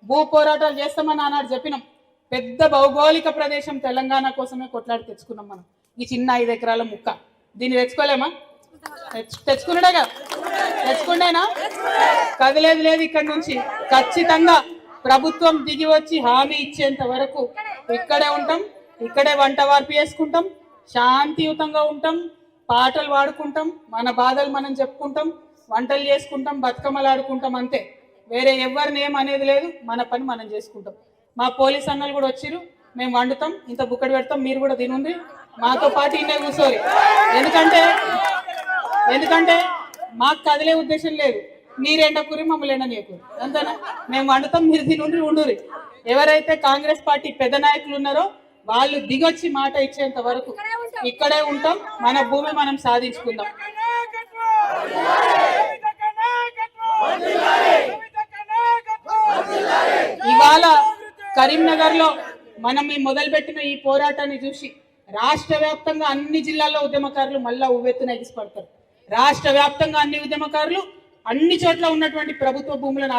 భూ పోరాటాలు చేస్తామని ఆనాడు చెప్పినాం. పెద్ద భౌగోళిక ప్రదేశం తెలంగాణ కోసమే కొట్లాడి తెచ్చుకున్నాం మనం. ఈ చిన్న 5 ఎకరాల ముక్క దీన్ని తెచ్చుకోలేమా? తెచ్చుకున్నాడేగా, తెచ్చుకుండేనా? కదిలేదు లేదు. ఇక్కడ నుంచి ఖచ్చితంగా ప్రభుత్వం దిగి వచ్చి హామీ ఇచ్చేంత వరకు ఇక్కడే ఉంటాం, ఇక్కడే వంట వార్పు చేసుకుంటాం, శాంతియుతంగా ఉంటాం, పాటలు పాడుకుంటాం, మన బాధలు మనం చెప్పుకుంటాం, వంటలు చేసుకుంటాం, బతుకమ్మలు ఆడుకుంటాం, అంతే. వేరే ఎవరిని ఏం అనేది లేదు. మన పని మనం చేసుకుంటాం. మా పోలీస్ అన్నలు కూడా వచ్చిరు. మేము వండుతాం, ఇంత బుక్కడి పెడతాం, మీరు కూడా తినుంది మాతో పాటు ఇన్నే కూర్చోరి. ఎందుకంటే మాకు కదిలే ఉద్దేశం లేదు. మీరేంటకూరి మమ్మల్ని ఎండనీయకూరి, అంతేనా? మేము వండుతాం, మీరు తినుండ్రి ఉండురి. ఎవరైతే కాంగ్రెస్ పార్టీ పెద్ద నాయకులు ఉన్నారో వాళ్ళు దిగొచ్చి మాట ఇచ్చేంత వరకు ఇక్కడే ఉంటాం. మన భూమి మనం సాధించుకుందాం. ఇవాళ కరీంనగర్ లో మనం ఈ మొదలుపెట్టిన ఈ పోరాటాన్ని చూసి రాష్ట్ర వ్యాప్తంగా అన్ని జిల్లాల్లో ఉద్యమకారులు మళ్ళా ఉవ్వెత్తున ఎగిసిపడతారు. రాష్ట్ర వ్యాప్తంగా అన్ని ఉద్యమకారులు అన్ని చోట్ల ఉన్నటువంటి ప్రభుత్వ భూములను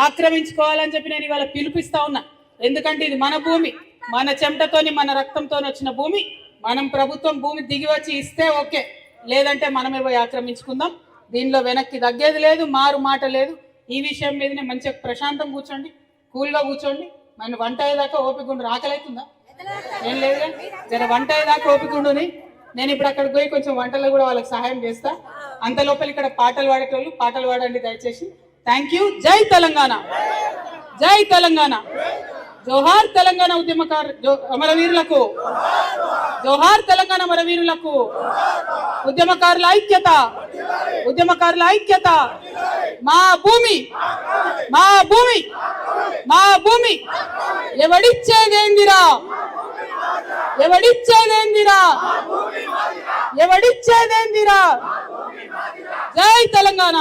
ఆక్రమించుకోవాలని చెప్పి నేను ఇవాళ పిలుపిస్తా ఉన్నా. ఎందుకంటే ఇది మన భూమి, మన చెమటతోని మన రక్తంతో వచ్చిన భూమి. మనం ప్రభుత్వం భూమి దిగి వచ్చి ఇస్తే ఓకే, లేదంటే మనమే పోయి ఆక్రమించుకుందాం. దీనిలో వెనక్కి తగ్గేది లేదు, మారు మాట లేదు. ఈ విషయం మీదనే మంచిగా ప్రశాంతం కూర్చోండి, కూల్గా కూర్చోండి. మన వంట అయ్యేదాకా ఓపిక ఉండు. ఆకలైతుందా? ఏం లేదుగా, జర వంట అయ్యేదాకా ఓపిక ఉండుని. నేను ఇప్పుడు అక్కడికి పోయి కొంచెం వంటలో కూడా వాళ్ళకి సహాయం చేస్తా. అంత లోపల ఇక్కడ పాటలు పాడేటోళ్ళు పాటలు పాడండి దయచేసి. Thank you. జై తెలంగాణ, జై తెలంగాణ. జోహార్ తెలంగాణ అమరవీరులకు, జోహార్ తెలంగాణ అమరవీరులకు. ఉద్యమకారుల ఐక్యత, ఉద్యమకారుల ఐక్యత. మా భూమి, మా భూమి, మా భూమి ఎవడిచ్చేదేందిరా, ఎవడిచ్చేదేందిరా, ఎవడిచ్చేదేందిరా. జై తెలంగాణ.